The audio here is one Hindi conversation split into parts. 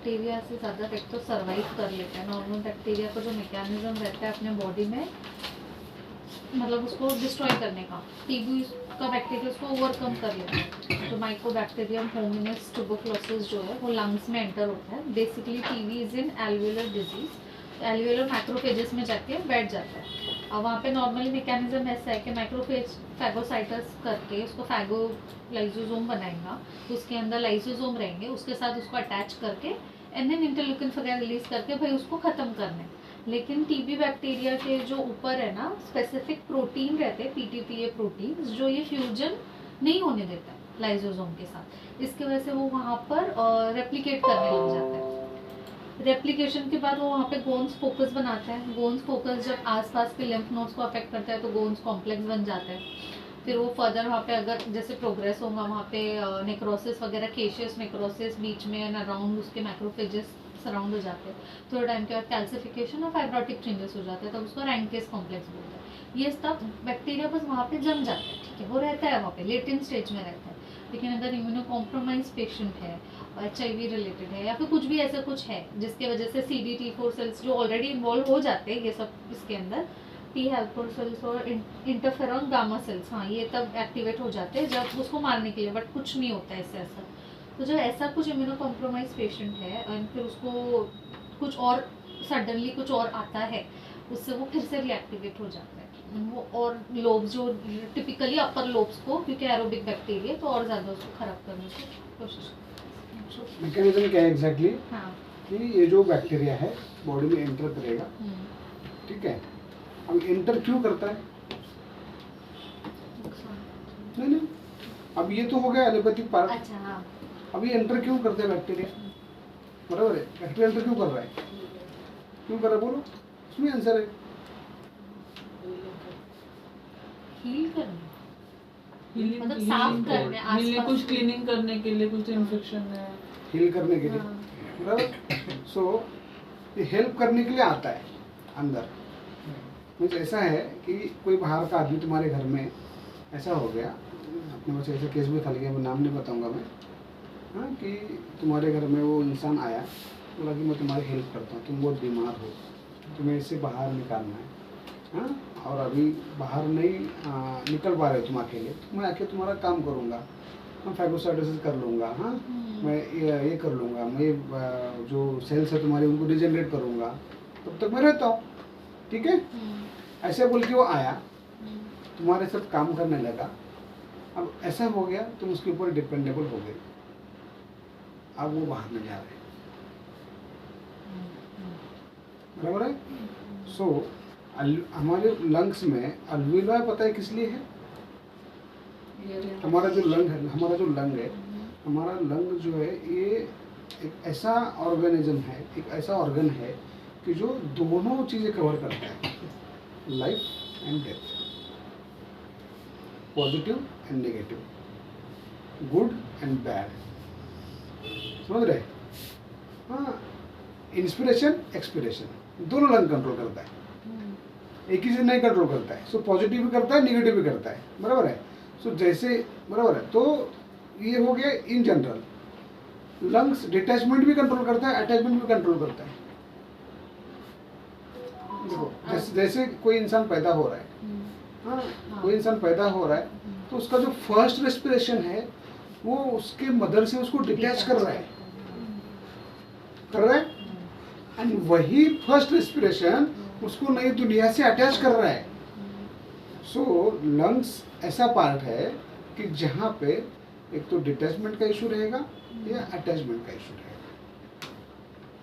बैक्टीरिया से ज़्यादा एक तो सर्वाइव कर लेते हैं। नॉर्मल बैक्टीरिया का जो मैकेनिज्म रहता है अपने बॉडी में, मतलब उसको डिस्ट्रॉय करने का, टीबी का बैक्टीरिया उसको ओवरकम कर लेता है। तो माइकोबैक्टीरियम होमिनिस ट्यूबरकुलोसिस जो है वो लंग्स में एंटर होता है। Basically TB is in alveolar disease, alveolar macrophages में जाके बैठ जाता है। अब वहाँ पे नॉर्मली मैकेनिज्म ऐसा है कि माइक्रोफेज फैगोसाइटस करके उसको फैगो लाइसोसोम बनाएगा, तो उसके अंदर लाइसोसोम रहेंगे, उसके साथ उसको अटैच करके एन इंटरल्यूकिन वगैरह रिलीज करके भाई उसको ख़त्म करना है। लेकिन टीबी बैक्टीरिया के जो ऊपर है ना स्पेसिफिक प्रोटीन रहते हैं, पीटीपीए प्रोटीन, जो ये फ्यूजन नहीं होने देता है लाइसोसोम के साथ। इसकी वजह से वो वहाँ पर रेप्लिकेट करने लग जाता है। रेप्लिकेशन के बाद वो वहाँ पे गोन्स फोकस बनाता है। गोन्स फोकस जब आसपास के लिम्फ नोड्स को अफेक्ट करता है तो गोन्स कॉम्प्लेक्स बन जाता है। फिर वो फर्दर वहाँ पे अगर जैसे प्रोग्रेस होगा वहाँ पे नेक्रोसिस वगैरह, केशियस नेक्रोसिस बीच में एंड अराउंड उसके मैक्रोफेजेस सराउंड हो जाते हैं। थोड़े टाइम के बाद कैल्सिफिकेशन और फाइब्रोटिक चेंजेस हो जाते हैं, तब उसको रैंकेस कॉम्प्लेक्स बोलते हैं। ये सब बैक्टीरिया बस वहाँ पे जम जाता है, ठीक है, वो रहता है वहाँ पे लेटेंट स्टेज में रहता है। लेकिन अगर इम्यूनो कॉम्प्रोमाइज पेशेंट है, HIV रिलेटेड है या फिर कुछ भी ऐसा कुछ है जिसके वजह से CD4 सेल्स जो ऑलरेडी इन्वॉल्व हो जाते हैं ये सब इसके अंदर, T हेल्पर सेल्स और इंटरफेरॉन गामा सेल्स, हाँ ये तब एक्टिवेट हो जाते हैं जब उसको मारने के लिए, बट कुछ नहीं होता है इससे ऐसा। तो जब ऐसा कुछ इम्यूनो कॉम्प्रोमाइज पेशेंट है और फिर उसको कुछ और सडनली कुछ और आता है, उससे वो फिर से रिएक्टिवेट हो जाता है वो, और लोब्स जो टिपिकली अपर लोब्स को, क्योंकि एरोबिक बैक्टीरिया तो और ज़्यादा उसको खराब करने की कोशिश करते हैं। मैकेनिज्म क्या है एग्जैक्टली? हाँ, कि ये जो बैक्टीरिया है बॉडी में एंटर करेगा, ठीक है। अब एंटर क्यों करता है? नहीं, अब ये तो हो गया एलोपैथिक पार्ट। अच्छा हाँ, अब ये एंटर क्यों करते हैं बैक्टीरिया? बराबर है, बैक्टीरिया एंटर क्यों कर रहा है? क्यों कर रहा है बोलो, इसमें आंसर है। हील करने, हीलिंग, मतलब साफ करने, आसपास कुछ क्लीनिंग करने के लिए, कुछ इन्फेक्शन है, हील करने के लिए, बराबर। सो ये हेल्प करने के लिए आता है अंदर। मुझे ऐसा है कि कोई बाहर का आदमी तुम्हारे घर में ऐसा हो गया, अपने पास ऐसा केस भी था, गया, मैं नाम नहीं बताऊंगा मैं, हाँ, कि तुम्हारे घर में वो इंसान आया, बोला कि मैं तुम्हारी हेल्प करता हूँ, तुम बहुत बीमार हो, तुम्हें इससे बाहर निकालना है, हाँ, और अभी बाहर नहीं निकल पा रहे हो तुम अकेले, तो मैं आके तुम्हारा काम करूँगा, मैं फैगोसाइटोसिस कर लूँगा, हाँ, मैं ये कर लूँगा, मैं जो सेल्स है तुम्हारी उनको डिजेनरेट करूँगा, तब तक मैं रहता हूँ, ठीक है। ऐसे बोल के वो आया, तुम्हारे साथ काम करने लगा। अब ऐसा हो गया तुम उसके ऊपर डिपेंडेबल हो गए, अब वो बाहर नहीं जा रहे, बराबर है। सो हमारे लंग्स में अल्वियोलाई पता है किस लिए है? हमारा जो लंग है, हमारा लंग जो है ये एक ऐसा ऑर्गेनिज्म है, एक ऐसा ऑर्गन है कि जो दोनों चीज़ें कवर करता है, life and death, positive and negative, good and bad, समझ रहे? हाँ, इंस्पिरेशन एक्सपिरेशन दोनों लंग कंट्रोल करता है, एक ही चीज नहीं कंट्रोल करता है। सो पॉजिटिव भी करता है, नेगेटिव भी करता है, बराबर है। सो जैसे बराबर है, तो ये हो गया इन जनरल। लंग्स डिटैचमेंट भी कंट्रोल करता है, अटैचमेंट भी कंट्रोल करता है। देखो जैसे कोई इंसान पैदा हो रहा है, हाँ, कोई इंसान पैदा हो रहा है तो उसका जो फर्स्ट रेस्पिरेशन है वो उसके मदर से उसको डिटैच कर रहा है, एंड वही फर्स्ट रेस्पिरेशन उसको नई दुनिया से अटैच कर रहा है। सो लंग्स ऐसा पार्ट है कि जहाँ पे एक तो डिटैचमेंट का इशू रहेगा या अटैचमेंट का इशू रहेगा,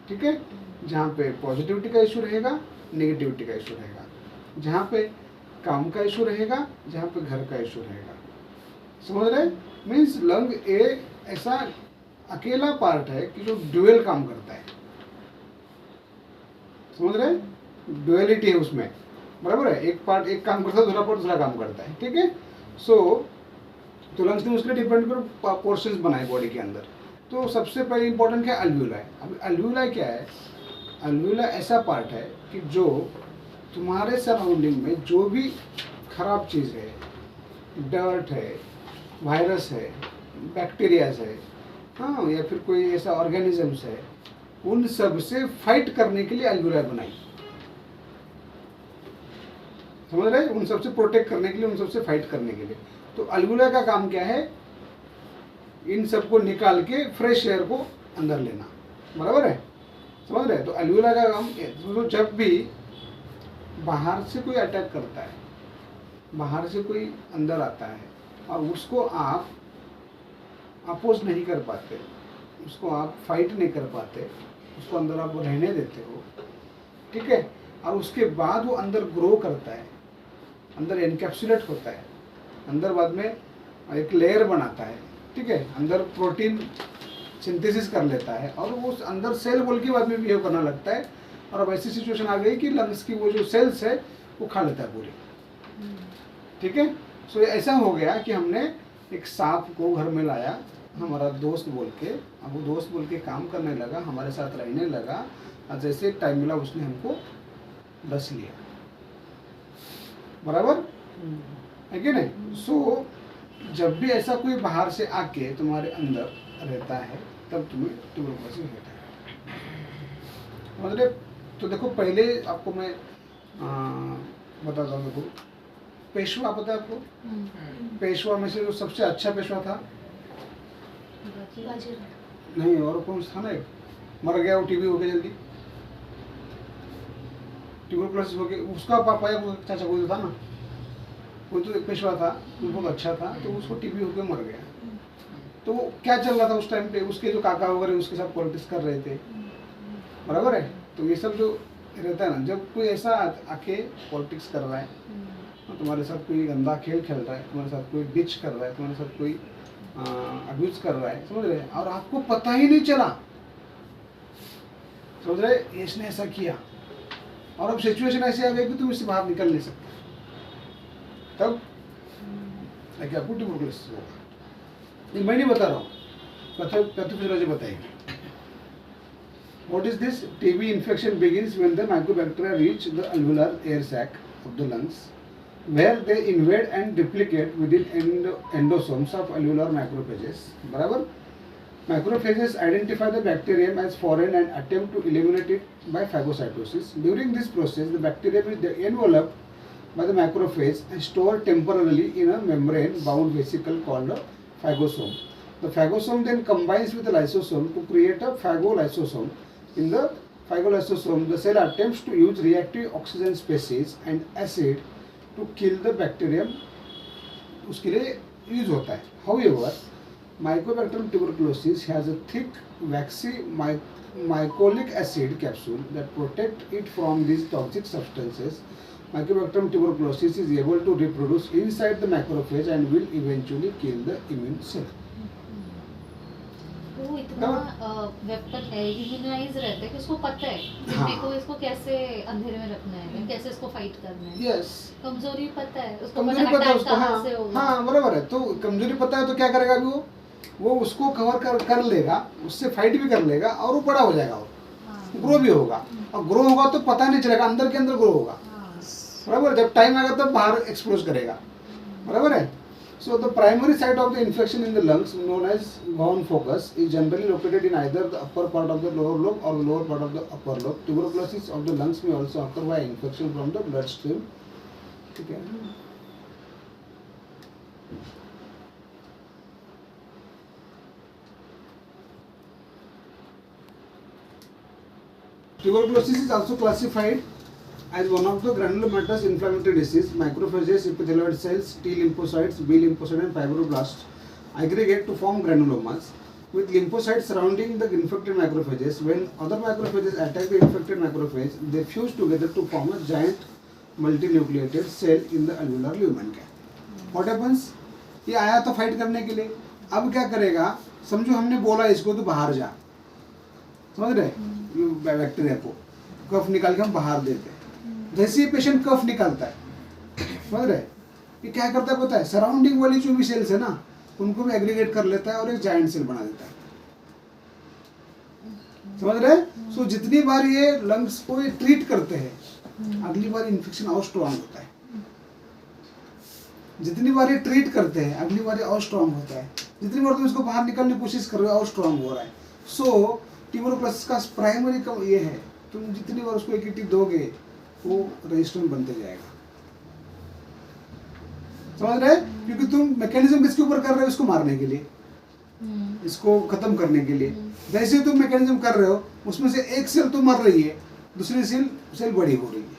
ठीक है। जहाँ पे पॉजिटिविटी का इशू रहेगा, नेगेटिविटी का इशू रहेगा, जहाँ पे काम का इशू रहेगा, जहाँ पे घर का इशू रहेगा, समझ रहे? मीन्स लंग ए ऐसा अकेला पार्ट है कि जो ड्यूअल काम करता है, समझ रहे? ड्युअलिटी है उसमें, बराबर है। एक पार्ट एक काम करता है, दूसरा पार्ट दूसरा काम करता है, ठीक है। सो तो लंग्स ने उसके डिपेंड कर पोर्शंस बनाए बॉडी के अंदर। तो सबसे पहले इंपॉर्टेंट क्या है? अल्वियोलाई। अब अल्वियोलाई क्या है? अल्वियोलाई ऐसा पार्ट है कि जो तुम्हारे सराउंडिंग में जो भी खराब चीज़ है, डर्ट है, वायरस है, बैक्टीरियाज है, हाँ, या फिर कोई ऐसा ऑर्गेनिजम्स है, उन सब से फाइट करने के लिए अल्वुलाई बनाई, समझ रहे? उन सब से प्रोटेक्ट करने के लिए, उन सब से फाइट करने के लिए। तो अल्वुलाई का काम क्या है? इन सबको निकाल के फ्रेश एयर को अंदर लेना, बराबर है? समझ रहे? तो अल्वुलाई का काम, तो जब भी बाहर से कोई अटैक करता है, बाहर से कोई अंदर आता है और उसको आप अपोज नहीं कर पाते, उसको आप फाइट नहीं कर पाते, उसको अंदर आप रहने देते हो, ठीक है, और उसके बाद वो अंदर ग्रो करता है, अंदर एनकैप्सुलेट होता है, अंदर बाद में एक लेयर बनाता है, ठीक है, अंदर प्रोटीन सिंथेसिस कर लेता है और वो अंदर सेल बोल के बाद में बिहेव करना लगता है। और अब ऐसी सिचुएशन आ गई कि लंग्स की वो जो सेल्स है वो खा लेता है पूरी, ठीक है। सो ऐसा हो गया कि हमने एक सांप को घर में लाया, हमारा दोस्त बोल के, अब वो दोस्त बोल के काम करने लगा, हमारे साथ रहने लगा, और जैसे टाइम मिला उसने हमको डस लिया, बराबर है कि नहीं? सो जब भी ऐसा कोई बाहर से आके तुम्हारे अंदर रहता है तब तुम्हें ट्यूबरकुलोसिस होता है, मतलब। तो देखो पहले आपको मैं बताता हूँ, देखो पेशवा पता है आपको? पेशवा में से जो सबसे अच्छा पेशवा था, नहीं और कौन सा था ना, एक मर गया वो, टीबी हो गया जल्दी, ट्यूबरकुलोसिस हो गया, उसका पापा या चाचा कोई था ना, वो तो एक पेशवा था, वो बहुत अच्छा था, तो उसको टीबी होकर मर गया। तो क्या चल रहा था उस टाइम पे? उसके जो काका वगैरह उसके साथ पॉलिटिक्स कर रहे थे, बराबर है? तो ये सब जो रहता है ना, जब कोई ऐसा आके पॉलिटिक्स कर रहा है, तुम्हारे साथ कोई गंदा खेल खेल रहा है, तुम्हारे साथ कोई डिच कर रहा है, तुम्हारे साथ कोई अब्यूज कर रहा है, समझ रहे हैं, और आपको पता ही नहीं चला, समझ रहे, इसने ऐसा किया, और अब सिचुएशन ऐसी आ गई कि तुम इससे बाहर निकल नहीं सकते, तब क्या आपको ट्यूबरकुलोसिस होगा। ये मैं नहीं बता रहा हूँ, पैथोफिजियोलॉजी बताएगी। What is this? TB infection begins when the mycobacteria reach the alveolar air sac of the lungs, where they invade and replicate within endosomes of alveolar macrophages. बराबर? Macrophages identify the bacterium as foreign and attempt to eliminate it by phagocytosis. During this process, the bacterium is enveloped by the macrophage and stored temporarily in a membrane-bound vesicle called a phagosome. The phagosome then combines with the lysosome to create a phagolysosome. In the phagolysosome, the cell attempts to use reactive oxygen species and acid to kill the bacterium. उसके लिए यूज होता है. However, Mycobacterium tuberculosis has a thick, waxy mycolic acid capsule that protect it from these toxic substances. Mycobacterium tuberculosis is able to reproduce inside the macrophage and will eventually kill the immune cell. वो इतना वेपन है, इम्यूनाइज रहता है कि उसको पता है कि हाँ। मेरे को इसको कैसे अंधेरे में रखना है, कैसे इसको फाइट करना है। Yes. कमजोरी पता है उसको, कमजोरी पता है उसको, कहाँ से होगा। हाँ बराबर है। तो कमजोरी पता है तो क्या करेगा अभी वो उसको कवर कर लेगा, उससे फाइट भी कर लेगा और वो बड़ा हो जाएगा, वो ग्रो भी होगा, और ग्रो होगा तो पता नहीं चलेगा, अंदर के अंदर ग्रो होगा, बराबर। जब टाइम आएगा तब बाहर एक्सप्लोज करेगा, बराबर है। So the primary site of the infection in the lungs, known as bronchus, is generally located in either the upper part of the lower lobe or lower part of the upper lobe. Tuberculosis of the lungs may also occur by infection from the bloodstream. ठीक है। Tuberculosis is also classified as one of the granulomatous inflammatory disease. Macrophages, epithelioid cells, T lymphocytes, B lymphocytes and fibroblasts aggregate to form granulomas, with lymphocytes surrounding the infected macrophages. When other macrophages attack the infected macrophage, they fuse together to form a giant multinucleated cell in the alveolar lumen. What happens? ये आया तो फाइट करने के लिए, अब क्या करेगा? समझो हमने बोला इसको तो बाहर जा, समझ रहे? बैक्टीरिया को कफ निकाल के हम बाहर देते हैं। जैसे ही पेशेंट कफ निकालता है, समझ रहे, ये क्या करता है पता है? सराउंडिंग वाली जो भी सेल्स है ना, उनको भी एग्रीगेट कर लेता है और एक जायंट सेल बना देता है, समझ रहे। सो जितनी बार ये लंग्स को ये ट्रीट करते हैं, अगली बार इन्फेक्शन और स्ट्रॉन्ग होता है। जितनी बार ये ट्रीट करते हैं, अगली बार ये और स्ट्रॉन्ग होता है। जितनी बार तुम इसको बाहर निकालने की कोशिश कर रहे हो और स्ट्रॉन्ग हो रहा है। सो ट्यूबरकुलोसिस का प्राइमरी कम ये है, तुम जितनी बार उसको एक टिप दोगे वो रेजिस्टेंट बनते जाएगा, समझ रहे? क्योंकि तुम मैकेनिज्म किसके ऊपर कर रहे हो, इसको मारने के लिए, इसको खत्म करने के लिए। जैसे तुम मैकेनिज्म कर रहे हो उसमें से एक सेल तो मर रही है, दूसरी सेल बड़ी हो रही है।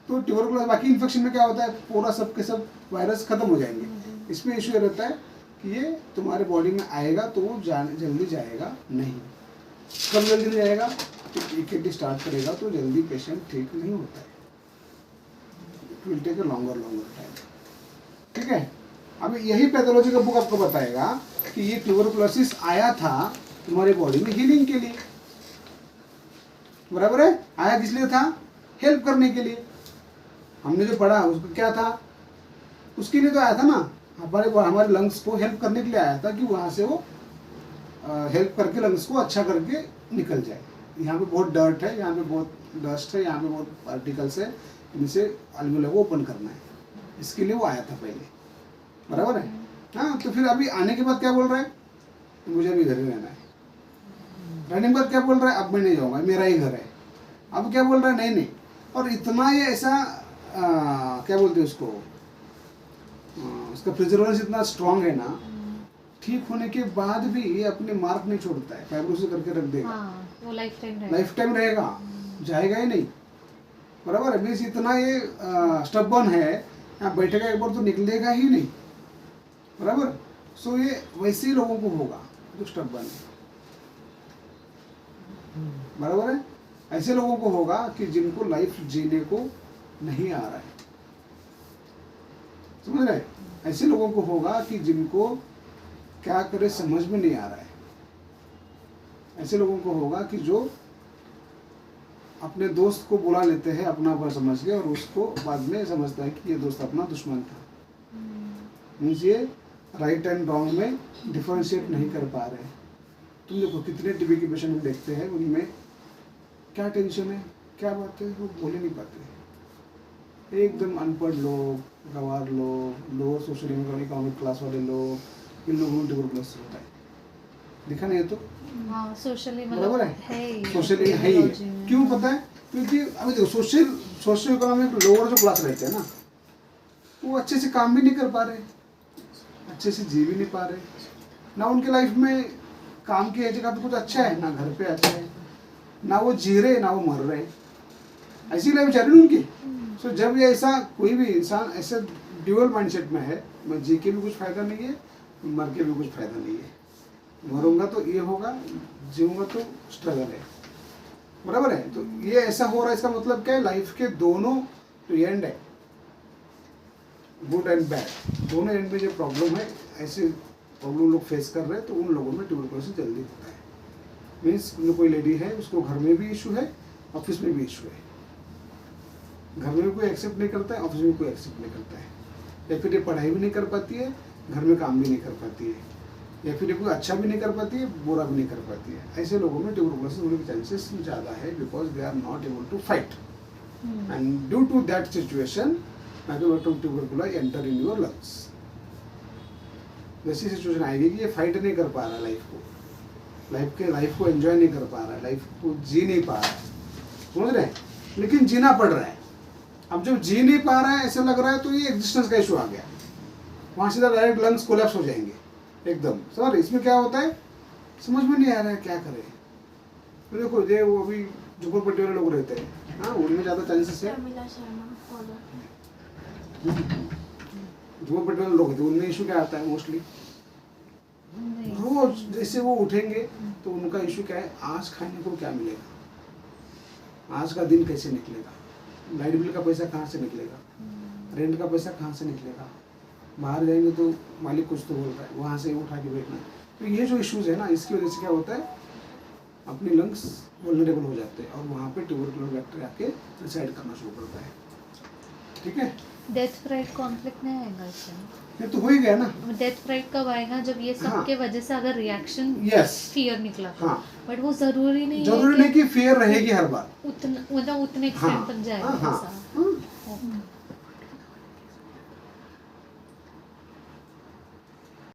तो ट्यूबरकुलोसिस, बाकी इन्फेक्शन में क्या होता है, पूरा सब के सब वायरस खत्म हो जाएंगे। इसमें इशू ये रहता है कि ये तुम्हारे बॉडी में आएगा तो वो जल्दी जाएगा नहीं। कब जल्दी नहीं जाएगा, EKT स्टार्ट करेगा तो जल्दी पेशेंट ठीक नहीं होता है, it will take a longer time. ठीक है, अभी यही पैथोलॉजी का बुक आपको बताएगा कि ये ट्यूबरकुलोसिस आया था तुम्हारी बॉडी में हीलिंग के लिए, बराबर है? आया किस लिए था, हेल्प करने के लिए। हमने जो पढ़ा उसको क्या था, उसके लिए तो आया था ना, हमारे लंग्स को हेल्प करने के लिए आया था कि वहाँ से वो हेल्प करके लंग्स को अच्छा करके निकल जाए। यहाँ पे बहुत डर्ट है, यहाँ पे बहुत डस्ट है, यहाँ पे बहुत पार्टिकल्स है, इनसे अलवेलों को ओपन करना है, इसके लिए वो आया था पहले, बराबर है? हाँ, तो फिर अभी आने के बाद क्या बोल रहा है, मुझे अभी इधर ही रहना है। रहने के बाद क्या बोल रहा है, अब मैं नहीं जाऊँगा, मेरा ही घर है। अब क्या बोल रहा है, नहीं। और इतना ये ऐसा क्या बोलते हैं उसको, उसका प्रिजर्वेटिव इतना स्ट्रांग है ना, ठीक होने के बाद भी ये अपने मार्क नहीं छोड़ता है, फाइब्रोसिस करके रख देगा। हाँ, वो लाइफ टाइम रहेगा, जाएगा ही नहीं, बराबर है? मीन्स इतना ये स्टबर्न है, यहाँ बैठेगा एक बार तो निकलेगा ही नहीं, बराबर? सो ये वैसे ही लोगों को होगा जो स्टबर्न है, बराबर है? ऐसे लोगों को होगा कि जिनको लाइफ जीने को नहीं आ रहा है, समझ रहे? ऐसे लोगों को होगा कि जिनको क्या करे समझ में नहीं आ रहा है। ऐसे लोगों को होगा कि जो अपने दोस्त को बुला लेते हैं अपना पर समझ के, और उसको बाद में समझता है कि ये दोस्त अपना दुश्मन था। मीन्स ये राइट एंड रॉन्ग में डिफरेंशिएट नहीं कर पा रहे हैं। तुम देखो कितने टीबी के पेशेंट हम देखते हैं, उनमें क्या टेंशन है, क्या बात है, वो बोले नहीं पाते। एकदम अनपढ़ लोग, गंवार लोग, लोअर सोशल इकोनॉमिक क्लास वाले लोग, इन लोगों में ट्यूबरकुलोसिस होता है। दिखा नहीं है तो सोशली बराबर है, सोशली है ही। क्यों पता है? क्योंकि अभी देखो सोशल इकोनॉमिक लोअर जो क्लास रहते हैं ना, वो अच्छे से काम भी नहीं कर पा रहे, अच्छे से जी भी नहीं पा रहे ना, उनके लाइफ में काम की जगह पे कुछ अच्छा है ना, घर पे अच्छा है ना, वो जी रहे ना वो मर रहे, ऐसी लाइफ जा रही है उनकी। सो जब ये ऐसा कोई भी इंसान ऐसे ड्यूअल माइंडसेट में है, मैं जी के भी कुछ फायदा नहीं है, मर के भी कुछ फायदा नहीं है, मरूंगा तो ये होगा, जीऊंगा तो स्ट्रगल है, बराबर है? तो ये ऐसा हो रहा है, इसका मतलब क्या है, लाइफ के दोनों तो एंड है, गुड एंड बैड, दोनों एंड में जो प्रॉब्लम है, ऐसे प्रॉब्लम लोग फेस कर रहे हैं, तो उन लोगों में ट्यूबरकुलोसिस जल्दी होता है। मीन्स कोई लेडी है, उसको घर में भी इशू है, ऑफिस में भी इशू है, घर में भी कोई एक्सेप्ट नहीं करता है, ऑफिस में कोई एक्सेप्ट नहीं करता है, या फिर ये पढ़ाई भी नहीं कर पाती है, घर में काम भी नहीं कर पाती है, या फिर ये कोई अच्छा भी नहीं कर पाती है, बुरा भी नहीं कर पाती है। ऐसे लोगों में ट्यूबरकुलोसिस होने के चांसेस ज़्यादा है, because they are not able to fight, and due to that situation tuberculosis enter in your lungs. वैसी सिचुएशन आएगी कि ये फाइट नहीं कर पा रहा लाइफ को एंजॉय नहीं कर पा रहा है, लाइफ को जी नहीं पा रहा है, समझ रहे हैं? लेकिन जीना पड़ रहा है। अब जब जी नहीं पा रहा है, ऐसा लग रहा है, तो ये एग्जिस्टेंस का इशू आ गया, वहाँ सीधा डायरेक्ट लंग्स कोलैप्स हो जाएंगे एकदम। सर इसमें क्या होता है, समझ में नहीं आ रहा है क्या करें। तो देखो ये वो अभी झुंपड़पट्टी वाले लोग रहते हैं, हाँ, उनमें ज़्यादा चांसेस है, झुंपड़पट्टी वाले लोग होते हैं, उनमें इशू क्या आता है मोस्टली, रोज जैसे वो उठेंगे तो उनका इशू क्या है, आज खाने को क्या मिलेगा, आज का दिन कैसे निकलेगा, लाइट बिल का पैसा कहाँ से निकलेगा, रेंट का पैसा कहाँ से निकलेगा, बाहर जाएंगे तो मालिक कुछ तो बोल रहा है, वहाँ से उठा के बैठना। तो ये जो इश्यूज है ना, इसकी वजह से क्या होता है, अपनी लंग्स वल्नरेबल हो जाते हैं, और वहाँ पे ट्यूबरकुलोसिस बैक्टीरिया आके रिसाइड करना शुरू करता है। ठीक है, डेथ फ्राइट कॉन्फ्लिक्ट नहीं आएगा इससे? ये तो हो ही गया ना। डेथ फ्राइट कब आएगा, जब ये सब हाँ, के वजह से अगर रिएक्शन फियर निकला, हाँ, बट वो जरूरी नहीं नहीं कि फियर रहेगी हर बार, उतना मतलब उतने एक्सटेंट तक जाएगा। हाँ, हाँ, हाँ,